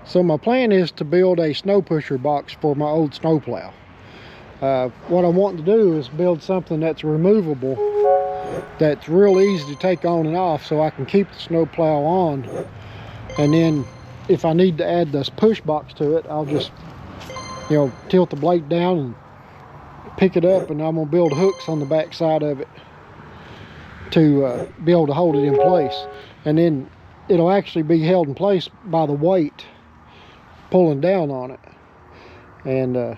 So my plan is to build a snow pusher box for my old snowplow. What I'm wanting to do is build something that's removable, that's real easy to take on and off, so I can keep the snowplow on, and then if I need to add this push box to it, I'll just, you know, tilt the blade down and pick it up, and I'm gonna build hooks on the back side of it to be able to hold it in place, and then it'll actually be held in place by the weight pulling down on it. And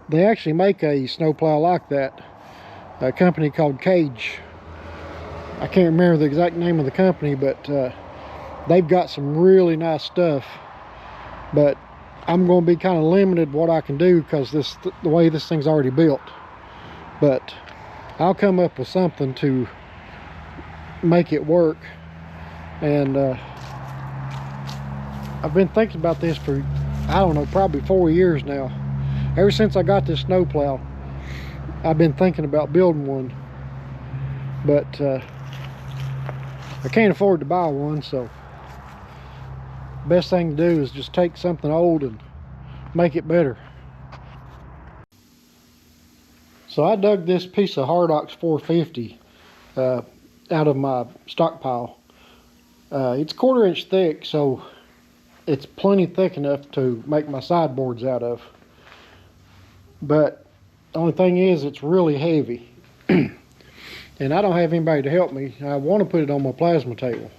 they actually make a snowplow like that, a company called Cage. I can't remember the exact name of the company, but they've got some really nice stuff. But I'm going to be kind of limited what I can do because the way this thing's already built. But I'll come up with something to make it work. And I've been thinking about this for, I don't know, probably 4 years now. Ever since I got this snowplow, I've been thinking about building one. But I can't afford to buy one, so best thing to do is just take something old and make it better. So I dug this piece of Hardox 450 out of my stockpile. It's 1/4 inch thick, so it's plenty thick enough to make my sideboards out of. But the only thing is, it's really heavy. And I don't have anybody to help me. I want to put it on my plasma table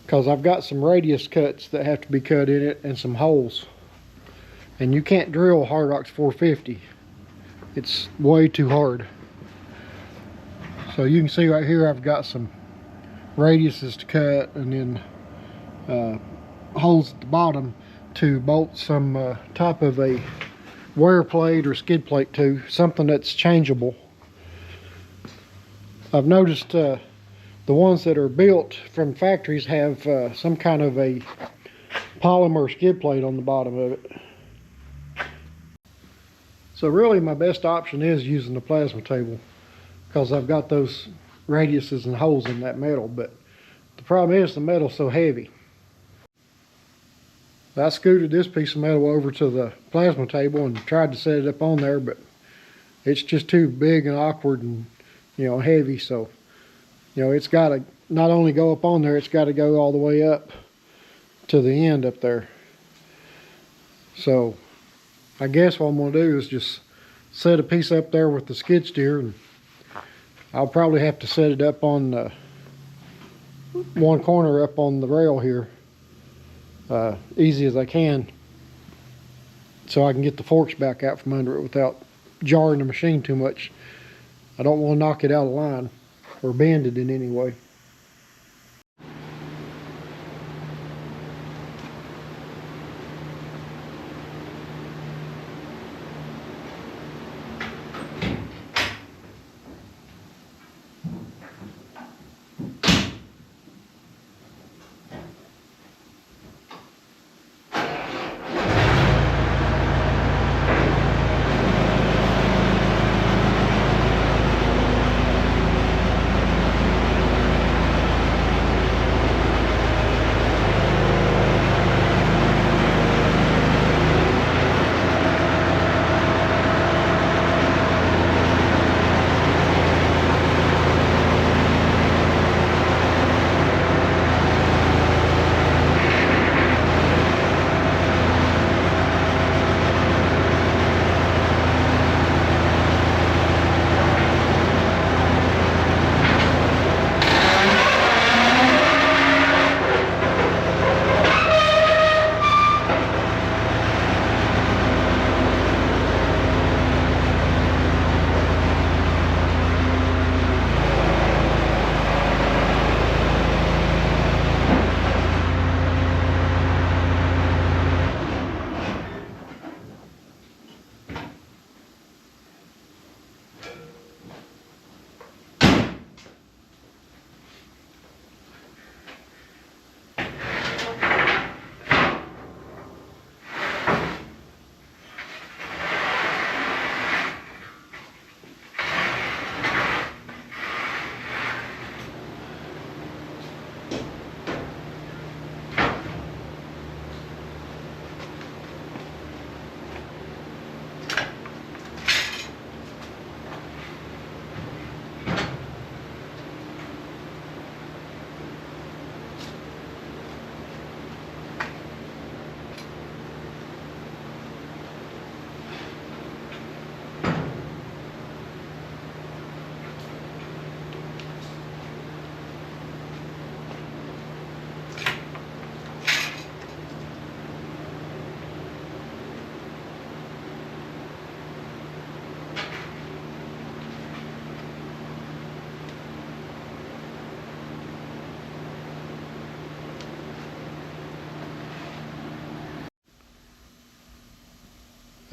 because I've got some radius cuts that have to be cut in it and some holes. And you can't drill Hardox 450. It's way too hard. So you can see right here I've got some radiuses to cut, and then holes at the bottom to bolt some top of a wear plate or skid plate to, something that's changeable. I've noticed the ones that are built from factories have some kind of a polymer skid plate on the bottom of it. So really my best option is using the plasma table because I've got those radiuses and holes in that metal, but the problem is the metal's so heavy. I scooted this piece of metal over to the plasma table and tried to set it up on there, but it's just too big and awkward and, you know, heavy. So, you know, it's got to not only go up on there, it's got to go all the way up to the end up there. So I guess what I'm going to do is just set a piece up there with the skid steer, and I'll probably have to set it up on one corner up on the rail here, easy as I can, so I can get the forks back out from under it without jarring the machine too much. I don't want to knock it out of line or bend it in any way.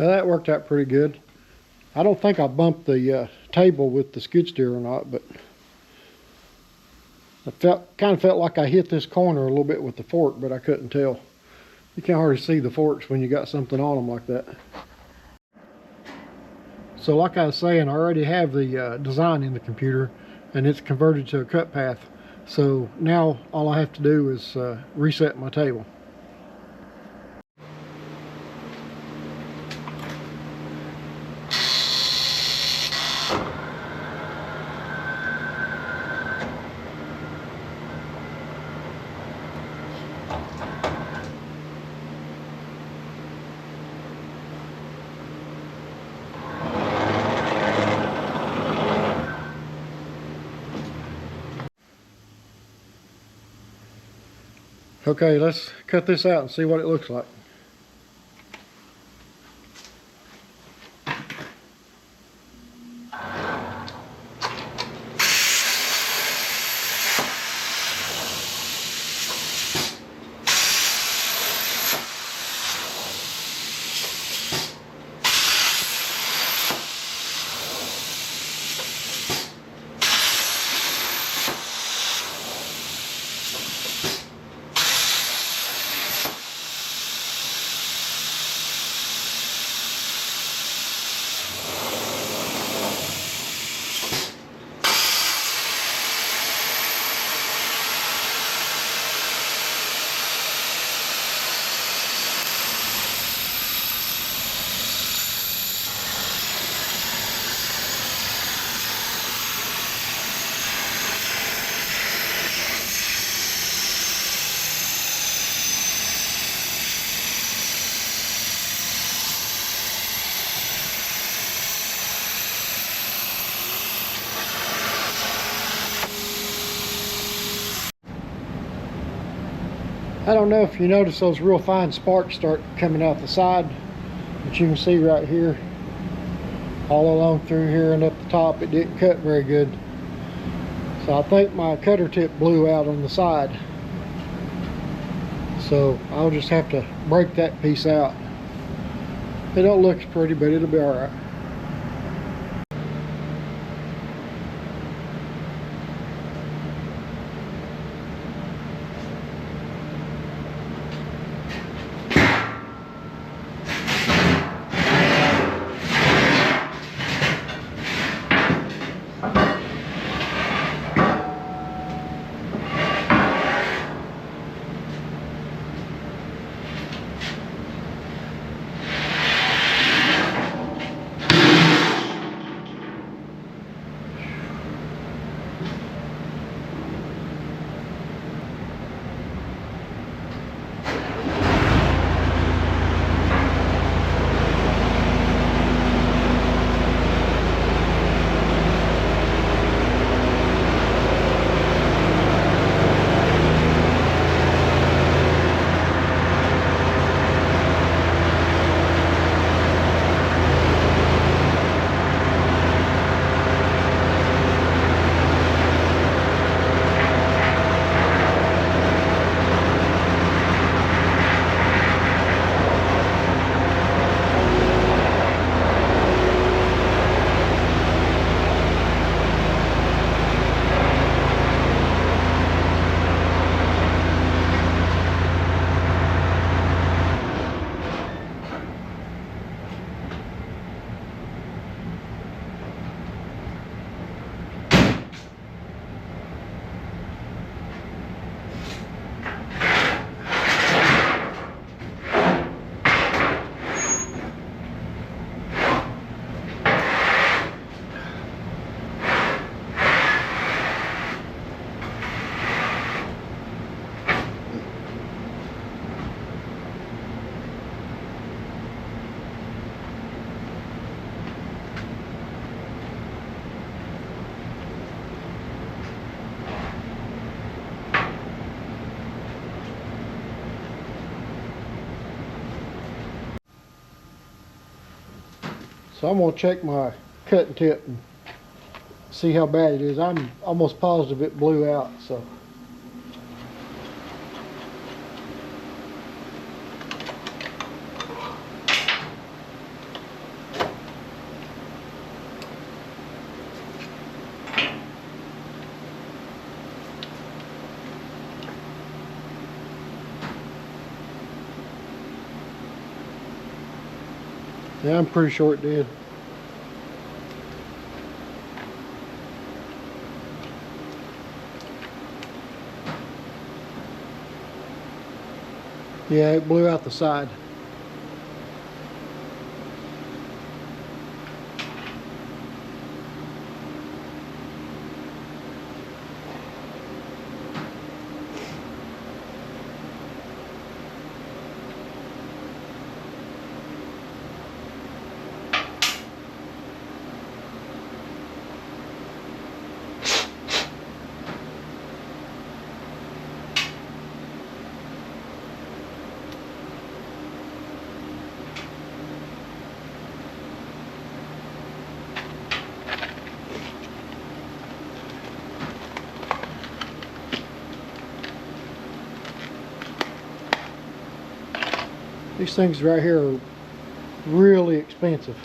Well, that worked out pretty good. I don't think I bumped the table with the skid steer or not, but I kind of felt like I hit this corner a little bit with the fork, but I couldn't tell. You can't hardly see the forks when you got something on them like that. So like I was saying, I already have the design in the computer, and it's converted to a cut path. So now all I have to do is reset my table. Okay, let's cut this out and see what it looks like. I don't know if you notice those real fine sparks start coming out the side, but you can see right here, all along through here and up the top, it didn't cut very good. So I think my cutter tip blew out on the side. So I'll just have to break that piece out. It don't look pretty, but it'll be all right. So I'm going to check my cutting tip and see how bad it is. I'm almost positive it blew out. So Yeah, I'm pretty sure it did. Yeah, it blew out the side. These things right here are really expensive.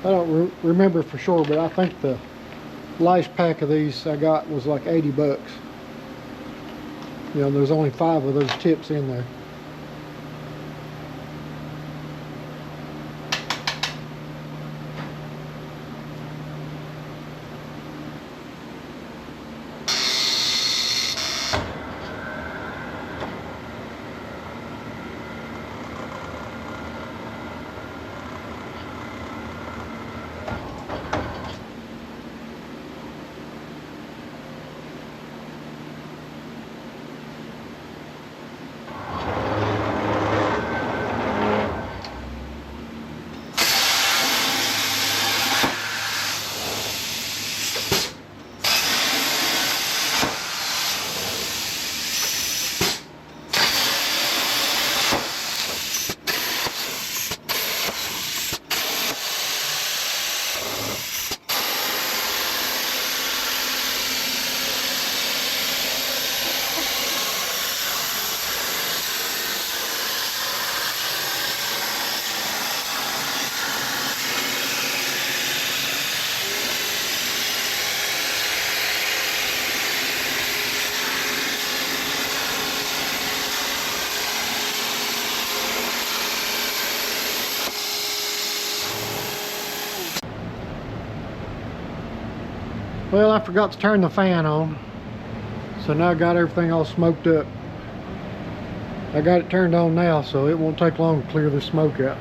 I don't remember for sure, but I think the last pack of these I got was like 80 bucks. You know, there's only 5 of those tips in there. Well, I forgot to turn the fan on, so now I got everything all smoked up. I got it turned on now, so it won't take long to clear the smoke out.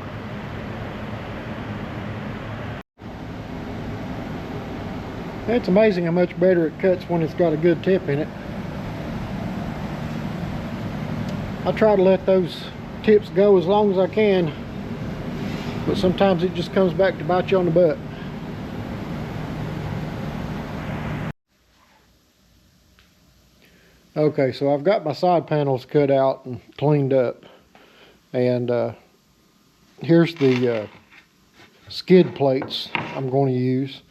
It's amazing how much better it cuts when it's got a good tip in it. I try to let those tips go as long as I can, but sometimes it just comes back to bite you on the butt. Okay, so I've got my side panels cut out and cleaned up, and here's the skid plates I'm going to use.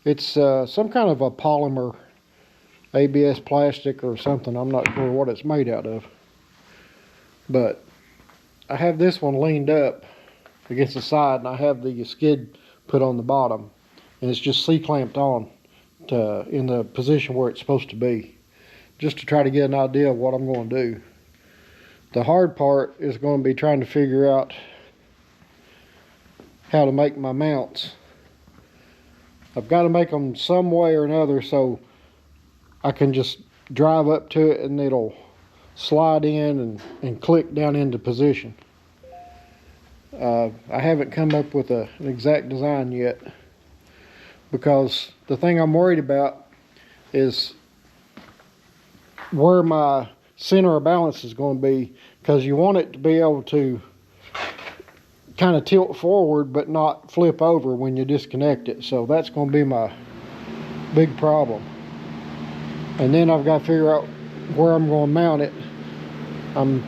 It's some kind of a polymer ABS plastic or something. I'm not sure what it's made out of, but I have this one leaned up against the side, and I have the skid put on the bottom, and it's just C-clamped on in the position where it's supposed to be, just to try to get an idea of what I'm going to do. The hard part is going to be trying to figure out how to make my mounts. I've got to make them some way or another so I can just drive up to it and it'll slide in and click down into position. I haven't come up with an exact design yet, because the thing I'm worried about is where my center of balance is going to be, because you want it to be able to kind of tilt forward but not flip over when you disconnect it. So that's going to be my big problem. And then I've got to figure out where I'm going to mount it. I'm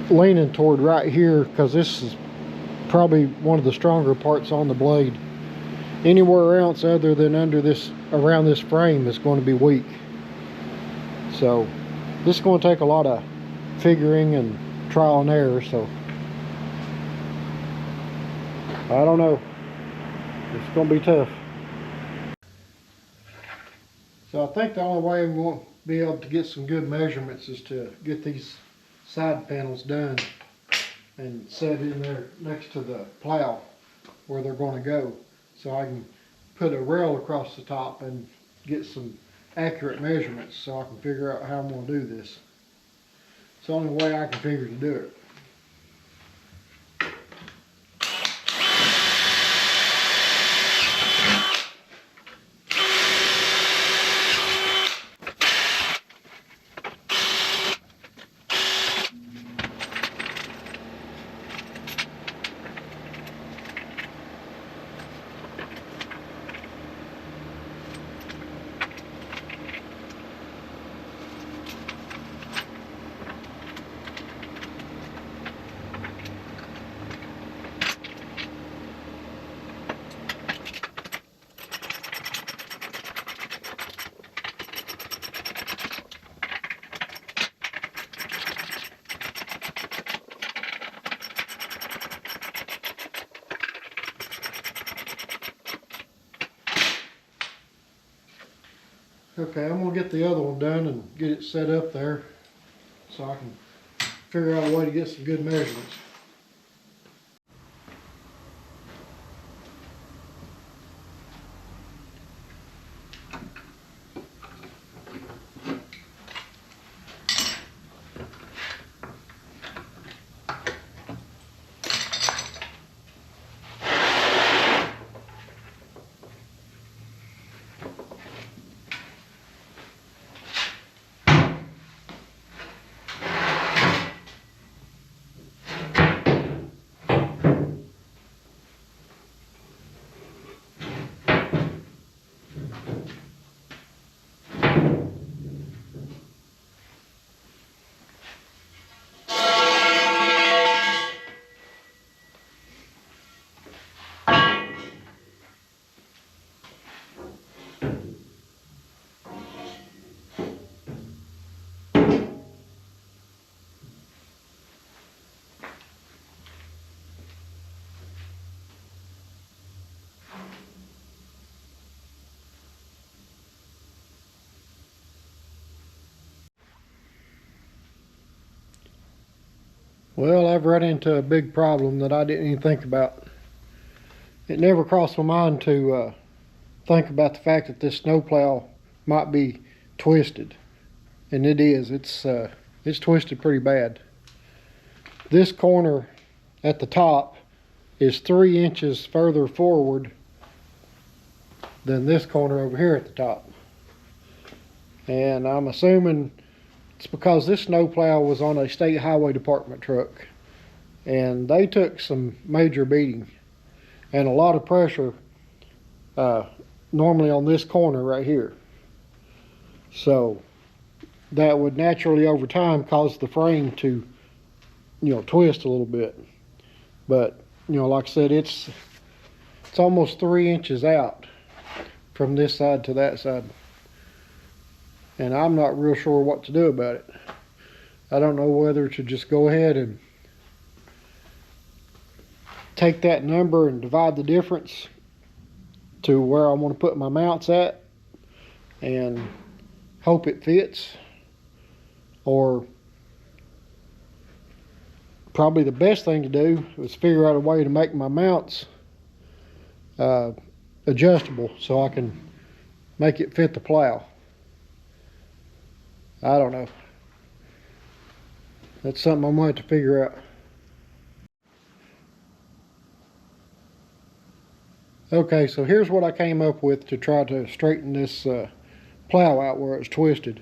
leaning toward right here because this is probably one of the stronger parts on the blade. Anywhere else other than under this, around this frame, is going to be weak. So this is going to take a lot of figuring and trial and error, so I don't know. It's going to be tough. So I think the only way I'm going to be able to get some good measurements is to get these side panels done and set in there next to the plow where they're going to go, so I can put a rail across the top and get some accurate measurements so I can figure out how I'm going to do this. It's the only way I can figure to do it. Okay, I'm going to get the other one done and get it set up there so I can figure out a way to get some good measurements. Well, I've run into a big problem that I didn't even think about. It never crossed my mind to think about the fact that this snowplow might be twisted, and it is. It's twisted pretty bad. This corner at the top is 3 inches further forward than this corner over here at the top, and I'm assuming it's because this snowplow was on a state highway department truck, and they took some major beating and a lot of pressure normally on this corner right here. So that would naturally over time cause the frame to, twist a little bit. But, like I said, it's almost 3 inches out from this side to that side. And I'm not real sure what to do about it. I don't know whether to just go ahead and take that number and divide the difference to where I want to put my mounts at and hope it fits, or probably the best thing to do is figure out a way to make my mounts adjustable so I can make it fit the plow. I don't know. That's something I'm going to have to figure out. Okay, so here's what I came up with to try to straighten this plow out where it's twisted.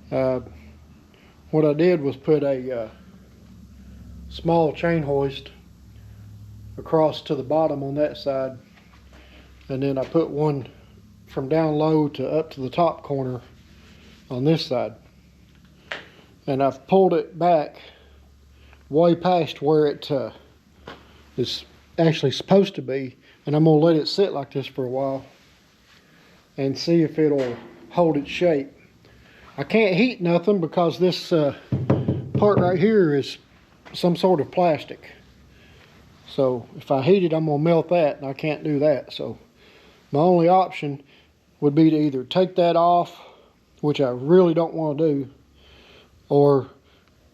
What I did was put a small chain hoist across to the bottom on that side, and then I put one from down low to up to the top corner on this side, and I've pulled it back way past where it is actually supposed to be, and I'm going to let it sit like this for a while and see if it'll hold its shape. I can't heat nothing because this part right here is some sort of plastic, so if I heat it I'm going to melt that, and I can't do that. So my only option would be to either take that off which I really don't want to do, or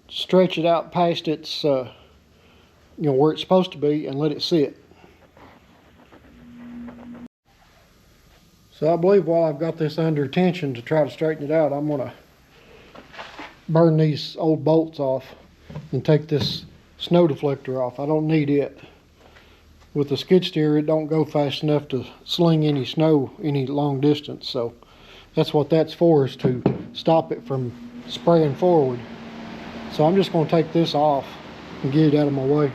stretch it out past its, where it's supposed to be and let it sit. So I believe while I've got this under tension to try to straighten it out, I'm going to burn these old bolts off and take this snow deflector off. I don't need it. With the skid steer, it don't go fast enough to sling any snow any long distance, so that's what that's for, is to stop it from spraying forward. So I'm just going to take this off and get it out of my way.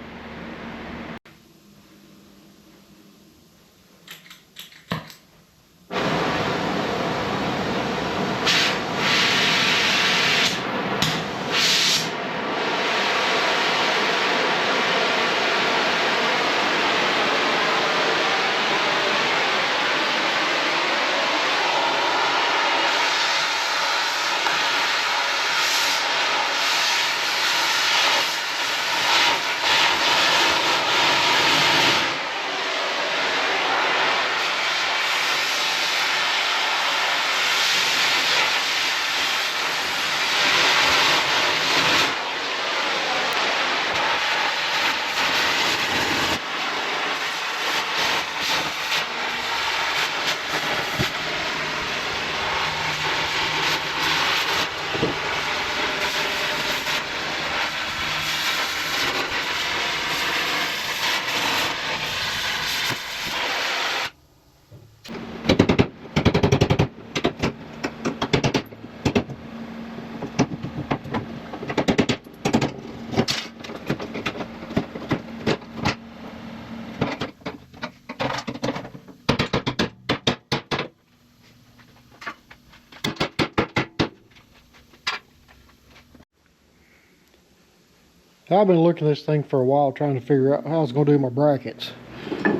I've been looking at this thing for a while, trying to figure out how I was going to do my brackets.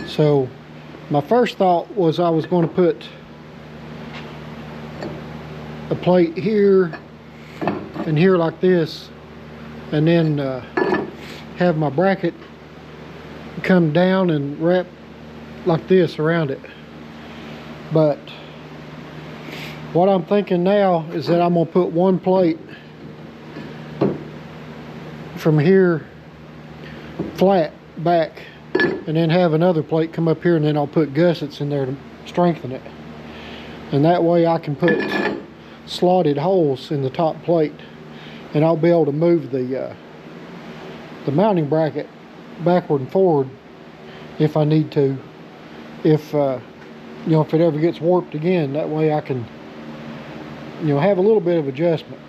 So my first thought was I was going to put a plate here and here like this, and then have my bracket come down and wrap like this around it. But what I'm thinking now is that I'm going to put one plate from here flat back, and then have another plate come up here, and then I'll put gussets in there to strengthen it. And that way I can put slotted holes in the top plate, and I'll be able to move the mounting bracket backward and forward if I need to. If if it ever gets warped again, that way I can have a little bit of adjustment.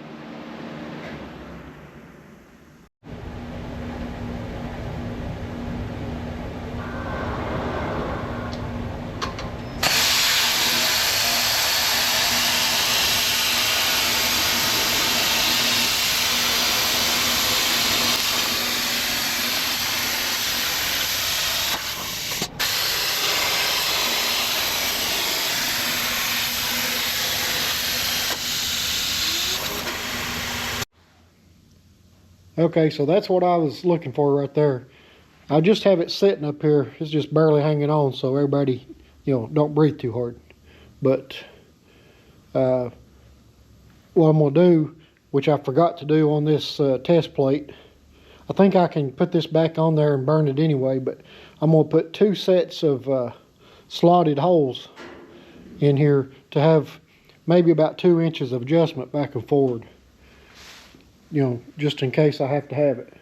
Okay, so that's what I was looking for right there. I just have it sitting up here. It's just barely hanging on, so everybody, don't breathe too hard. But what I'm going to do, which I forgot to do on this test plate, I think I can put this back on there and burn it anyway, but I'm going to put 2 sets of slotted holes in here to have maybe about 2 inches of adjustment back and forward. Just in case I have to have it.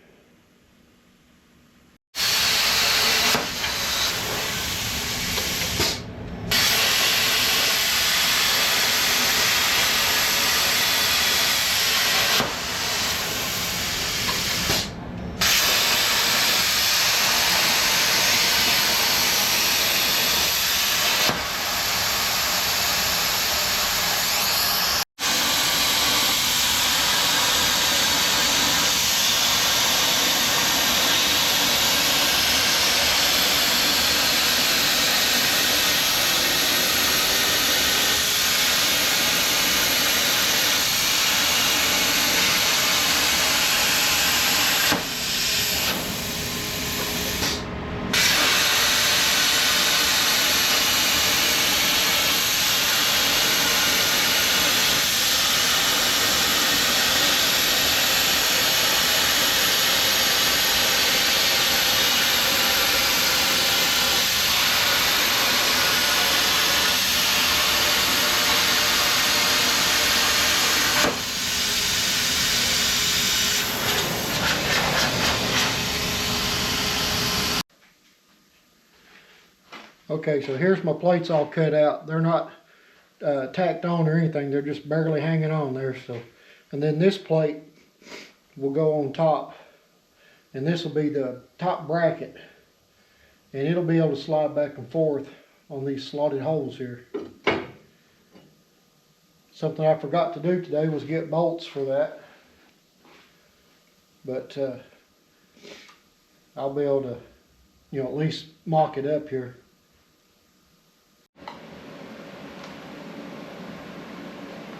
Okay, so here's my plates all cut out. They're not tacked on or anything. They're just barely hanging on there. So, and then this plate will go on top, and this will be the top bracket, and it'll be able to slide back and forth on these slotted holes here. Something I forgot to do today was get bolts for that, but I'll be able to, you know, at least mock it up here.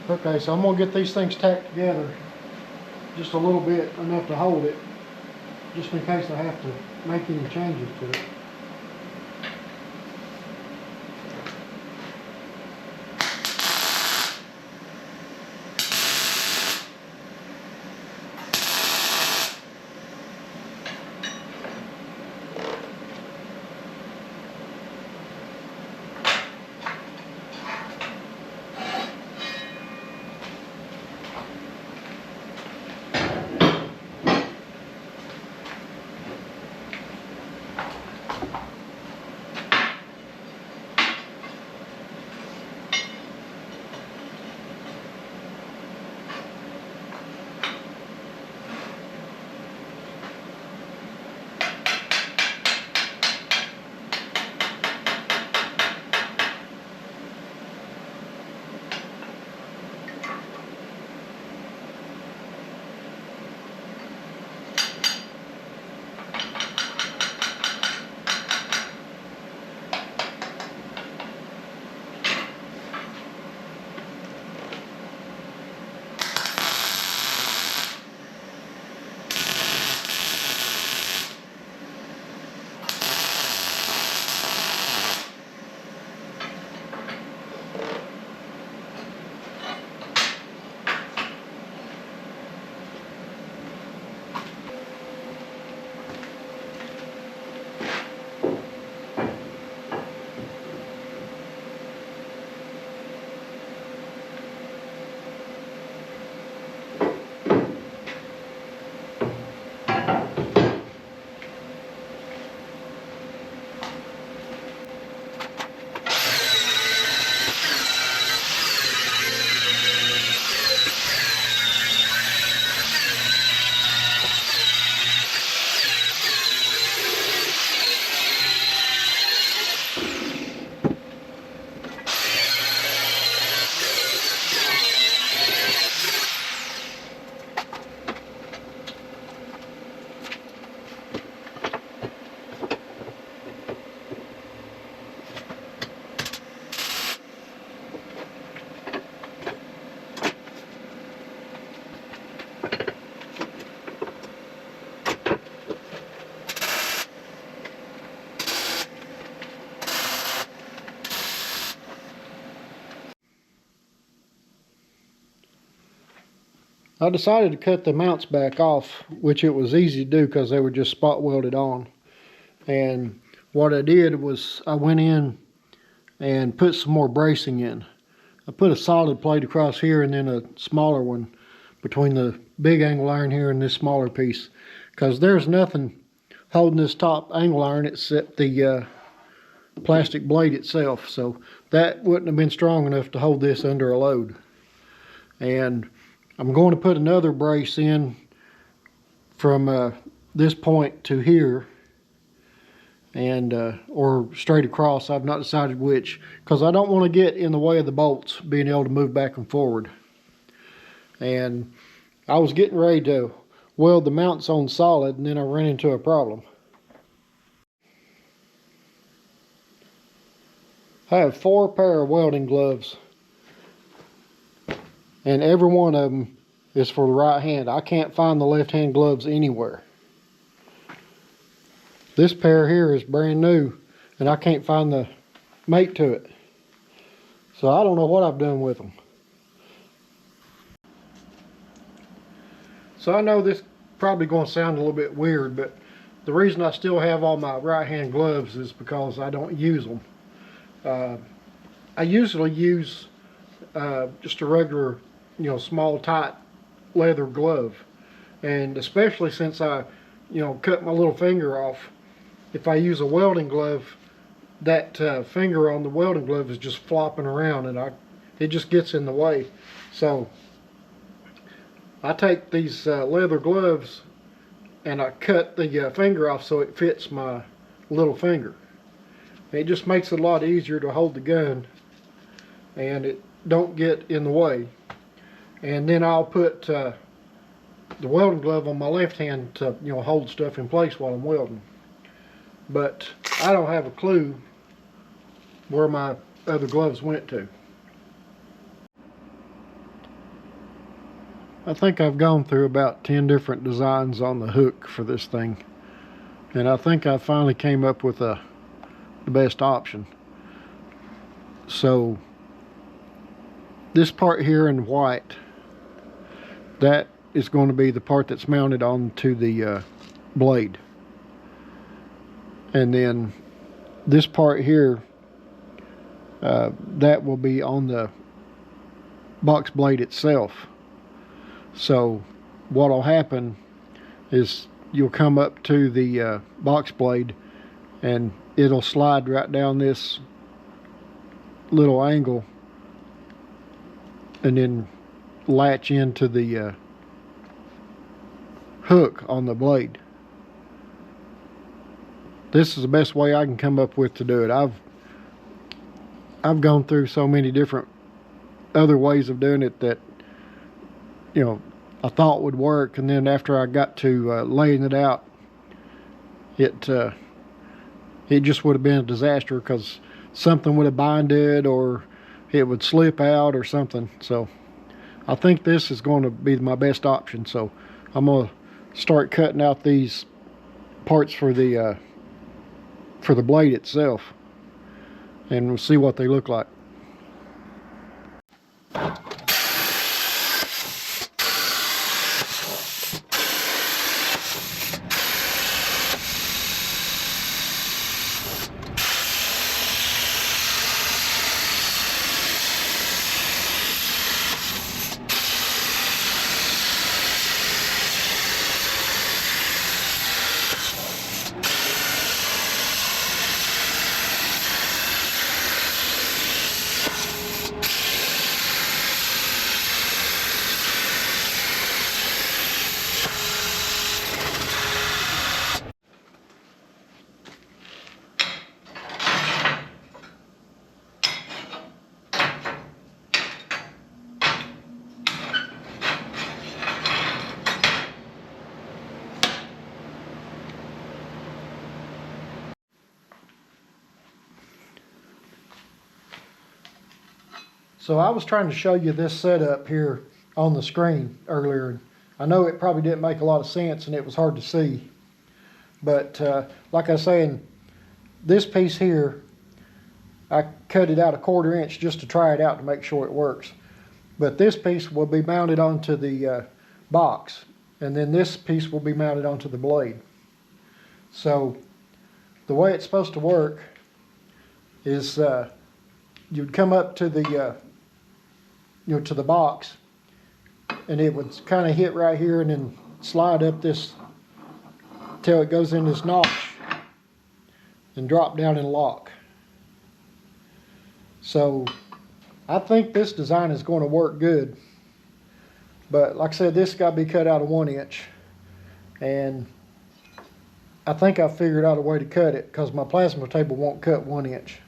Okay, so I'm gonna get these things tacked together just a little bit, enough to hold it, just in case I have to make any changes to it. I decided to cut the mounts back off, which it was easy to do because they were just spot welded on. And what I did was I went in and put some more bracing in. I put a solid plate across here and then a smaller one between the big angle iron here and this smaller piece, because there's nothing holding this top angle iron except the plastic blade itself. So that wouldn't have been strong enough to hold this under a load. And I'm going to put another brace in from this point to here, and or straight across. I've not decided which, because I don't want to get in the way of the bolts being able to move back and forward. And I was getting ready to weld the mounts on solid, and then I ran into a problem. I have 4 pair of welding gloves, and every one of them is for the right hand. I can't find the left hand gloves anywhere. This pair here is brand new, and I can't find the mate to it. So I don't know what I've done with them. So I know this is probably going to sound a little bit weird, but the reason I still have all my right hand gloves is because I don't use them. I usually use just a regular, small tight leather glove, and especially since I cut my little finger off, if I use a welding glove, that finger on the welding glove is just flopping around, and it just gets in the way. So I take these leather gloves and I cut the finger off so it fits my little finger. It just makes it a lot easier to hold the gun, and it don't get in the way. And then I'll put the welding glove on my left hand to, you know, hold stuff in place while I'm welding. But I don't have a clue where my other gloves went to. I think I've gone through about 10 different designs on the hook for this thing, and I think I finally came up with the best option. So this part here in white, that is going to be the part that's mounted onto the blade, and then this part here, that will be on the box blade itself. So what'll happen is you'll come up to the box blade, and it'll slide right down this little angle and then latch into the hook on the blade. This is the best way I can come up with to do it. I've gone through so many different other ways of doing it that, you know, I thought would work, and then after I got to laying it out, it just would have been a disaster, because something would have binded or it would slip out or something. So I think this is going to be my best option. So I'm going to start cutting out these parts for the blade itself, and we'll see what they look like. So I was trying to show you this setup here on the screen earlier. I know it probably didn't make a lot of sense and it was hard to see. But like I was saying, this piece here, I cut it out 1/4 inch just to try it out to make sure it works. But this piece will be mounted onto the box, and then this piece will be mounted onto the blade. So the way it's supposed to work is you'd come up to the to the box, and it would kind of hit right here and then slide up this till it goes in this notch and drop down and lock. So I think this design is going to work good, but like I said, this got to be cut out of 1 inch, and I think I figured out a way to cut it, because my plasma table won't cut 1 inch.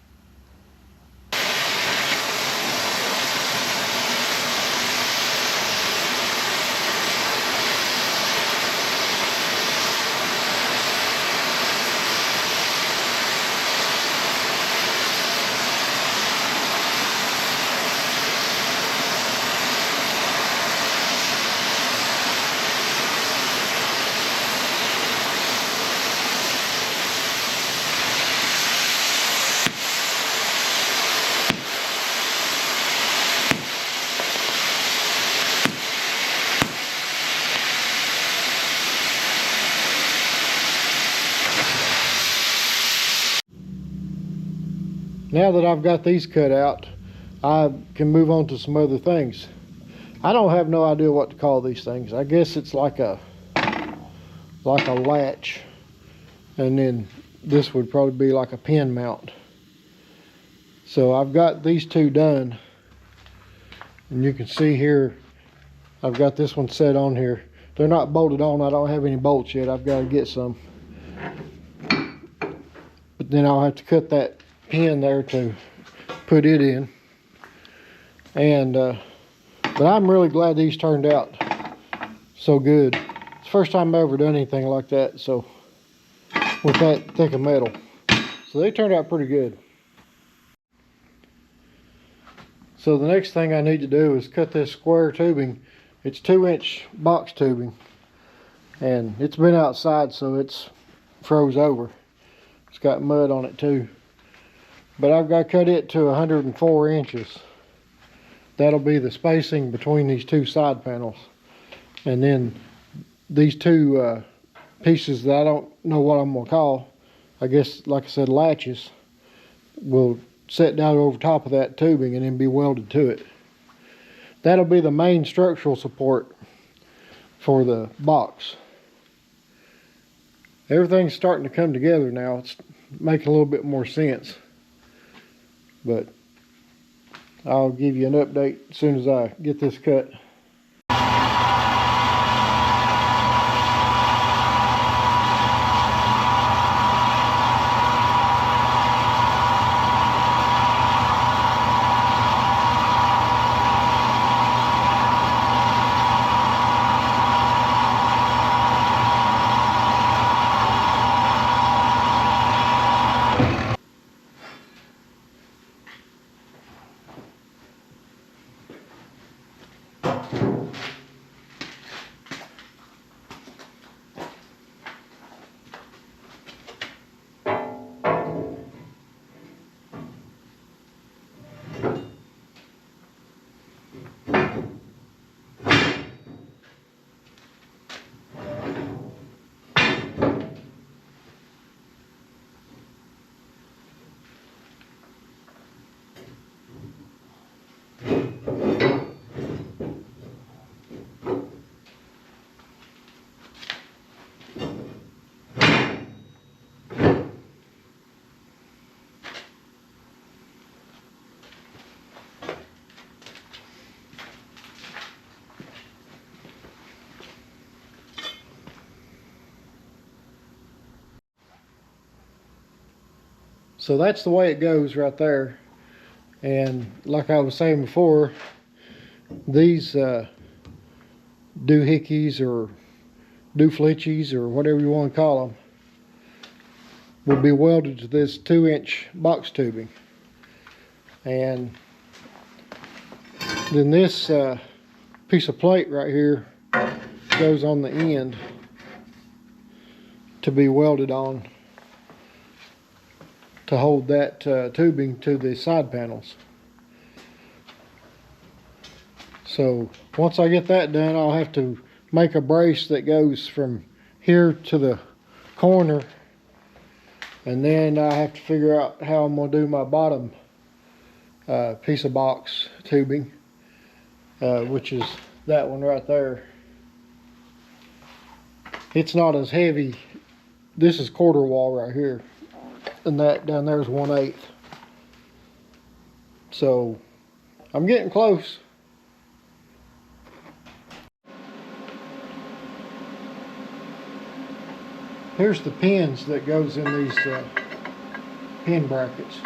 Now that I've got these cut out, I can move on to some other things. I don't have no idea what to call these things. I guess it's like a latch, and then this would probably be like a pin mount. So I've got these two done, and you can see here I've got this one set on here. They're not bolted on. I don't have any bolts yet. I've got to get some, but then I'll have to cut that pin there to put it in. And but I'm really glad these turned out so good. It's the first time I've ever done anything like that, so with that thick of metal. So they turned out pretty good. So the next thing I need to do is cut this square tubing. It's 2-inch box tubing, and it's been outside, so it's froze over. It's got mud on it too. But I've got to cut it to 104 inches. That'll be the spacing between these two side panels. And then these two pieces that I don't know what I'm going to call, I guess, like I said, latches, will set down over top of that tubing and then be welded to it. That'll be the main structural support for the box. Everything's starting to come together now. It's making a little bit more sense. But I'll give you an update as soon as I get this cut. So that's the way it goes right there. And like I was saying before, these doohickeys or dooflitchies or whatever you want to call them will be welded to this 2-inch box tubing. And then this piece of plate right here goes on the end to be welded on to hold that tubing to the side panels. So once I get that done, I'll have to make a brace that goes from here to the corner, and then I have to figure out how I'm going to do my bottom piece of box tubing, which is that one right there. It's not as heavy. This is quarter wall right here, and that down there is 1/8. So I'm getting close. Here's the pins that goes in these pin brackets.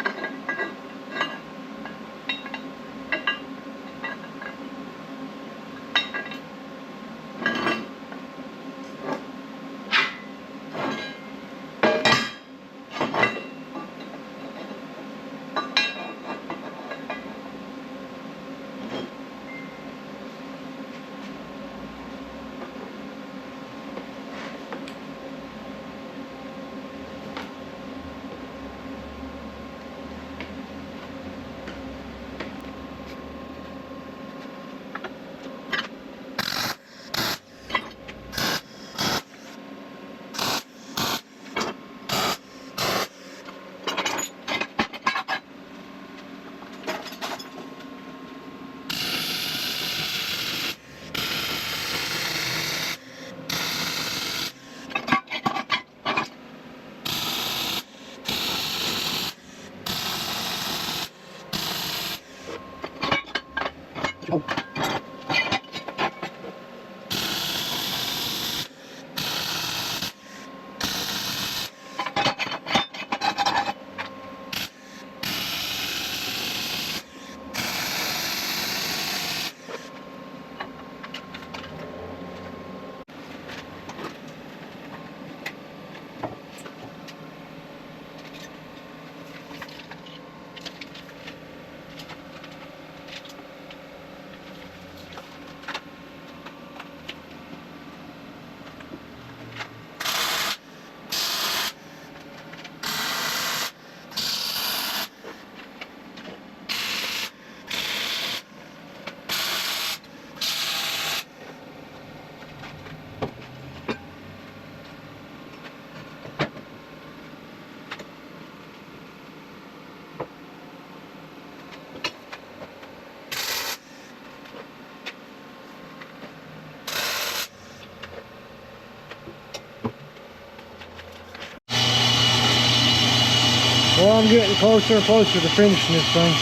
I'm getting closer and closer to finishing this thing.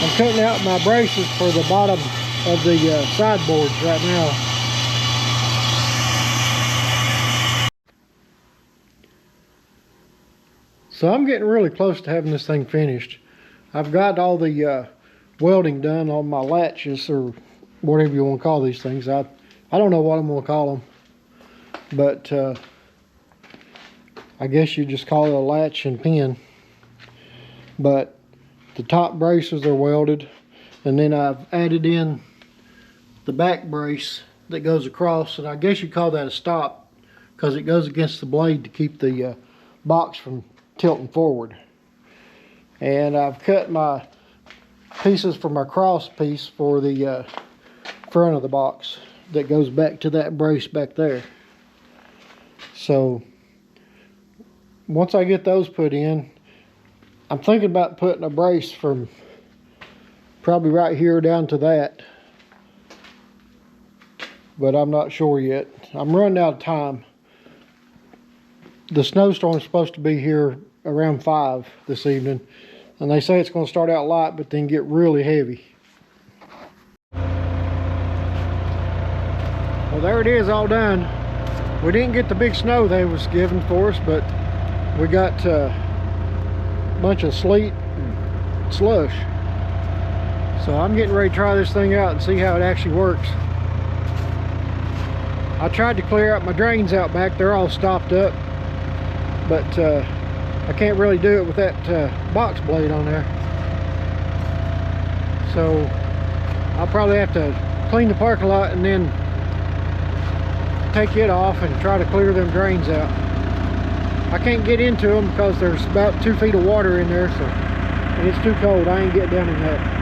I'm cutting out my braces for the bottom of the sideboards right now. So I'm getting really close to having this thing finished. I've got all the welding done on my latches, or whatever you want to call these things. I don't know what I'm going to call them, but I guess you just call it a latch and pin. But the top braces are welded, and then I've added in the back brace that goes across, and I guess you call that a stop because it goes against the blade to keep the box from tilting forward. And I've cut my pieces for my cross piece for the front of the box that goes back to that brace back there. So once I get those put in, I'm thinking about putting a brace from probably right here down to that, but I'm not sure yet. I'm running out of time. The snowstorm's supposed to be here around 5 this evening, and they say it's going to start out light but then get really heavy. Well, there it is, all done. We didn't get the big snow they was giving for us, but we got a bunch of sleet and slush. So I'm getting ready to try this thing out and see how it actually works. I tried to clear out my drains out back, they're all stopped up, but I can't really do it with that box blade on there. So I'll probably have to clean the parking lot and then take it off and try to clear them drains out. I can't get into them because there's about 2 feet of water in there, so, and it's too cold. I ain't getting down in that.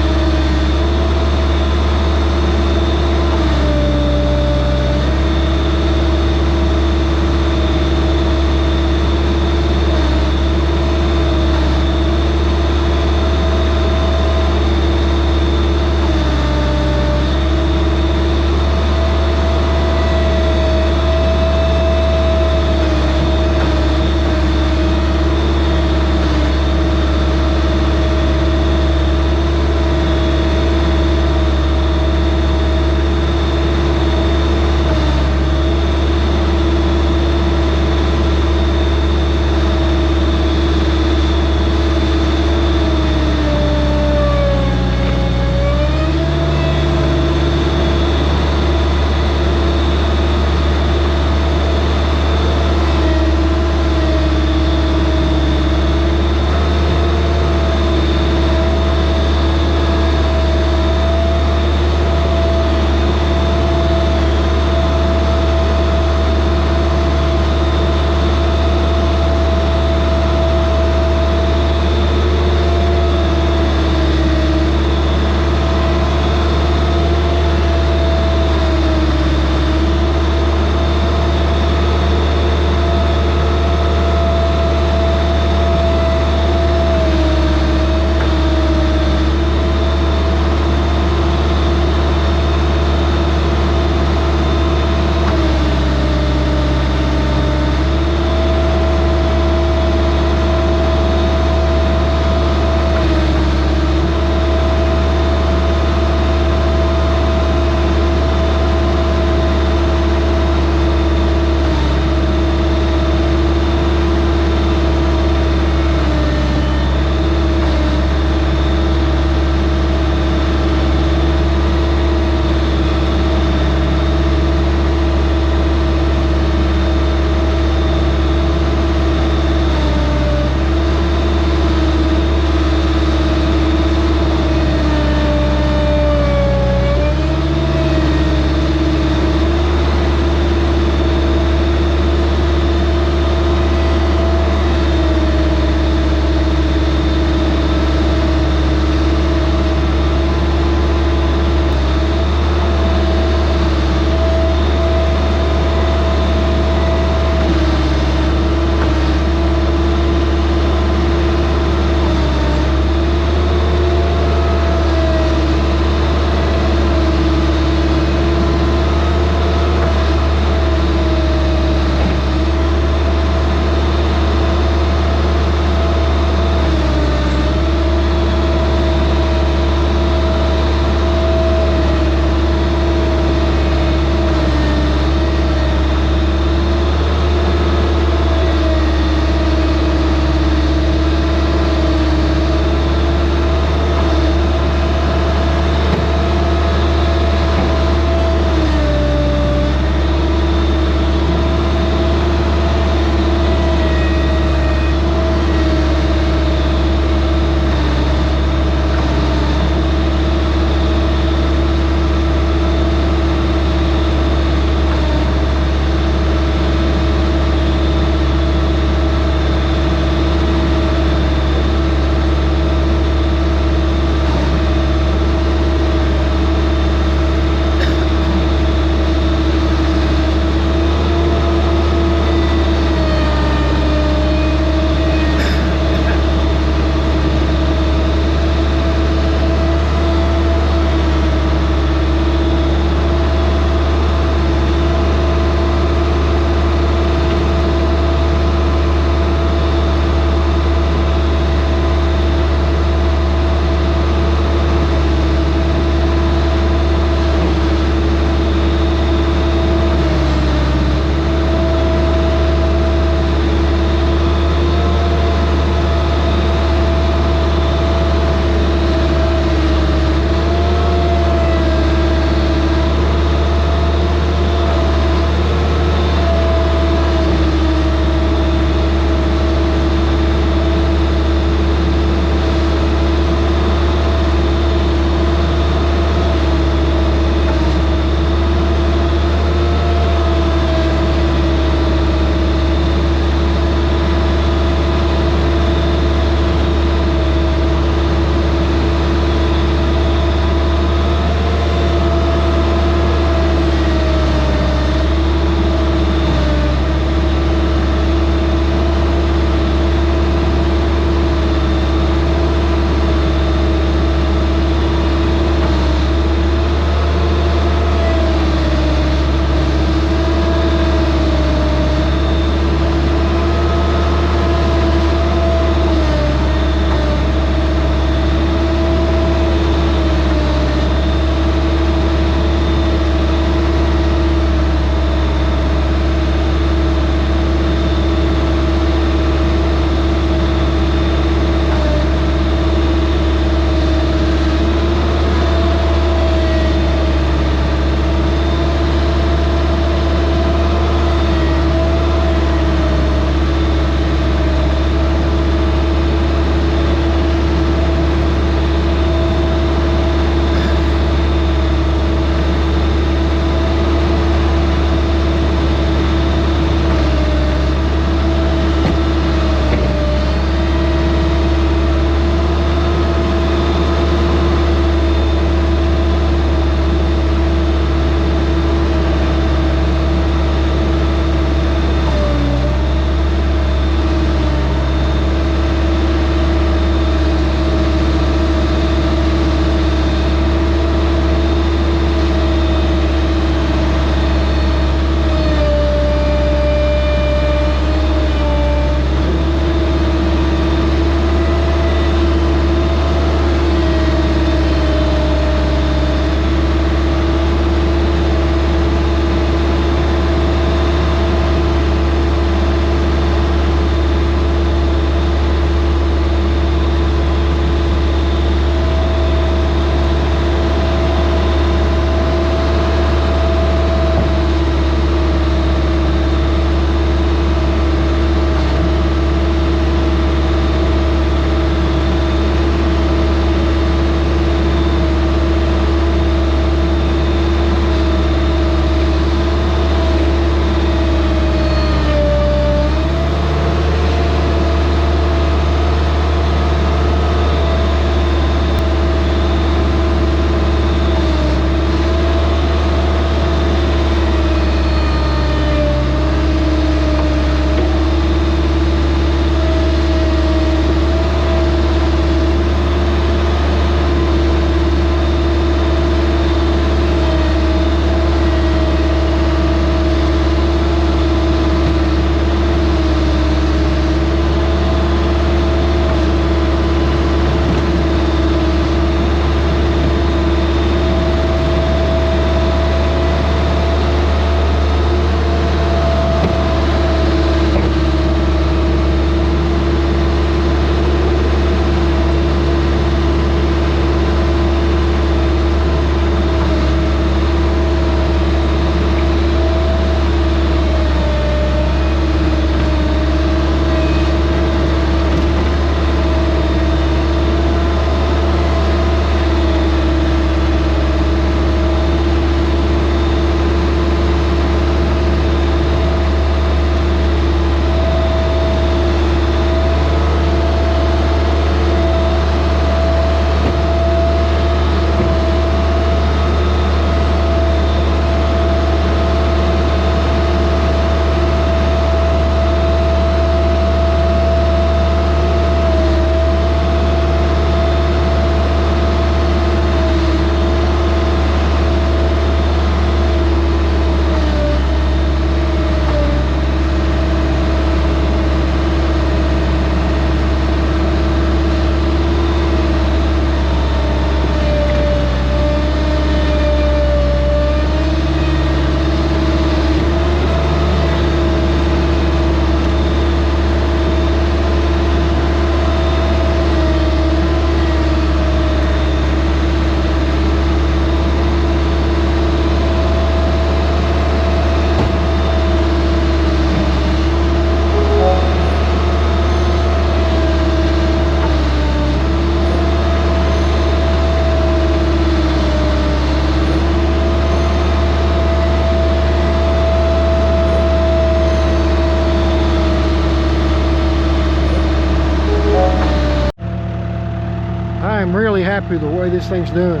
I am really happy with the way this thing's doing.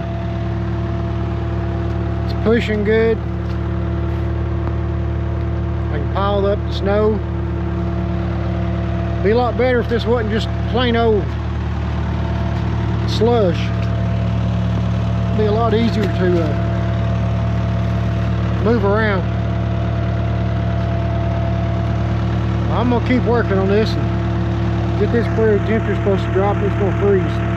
It's pushing good. I can pile up the snow. Be a lot better if this wasn't just plain old slush. It'd be a lot easier to move around. I'm gonna keep working on this and get this where the temperature's supposed to drop. It's gonna freeze.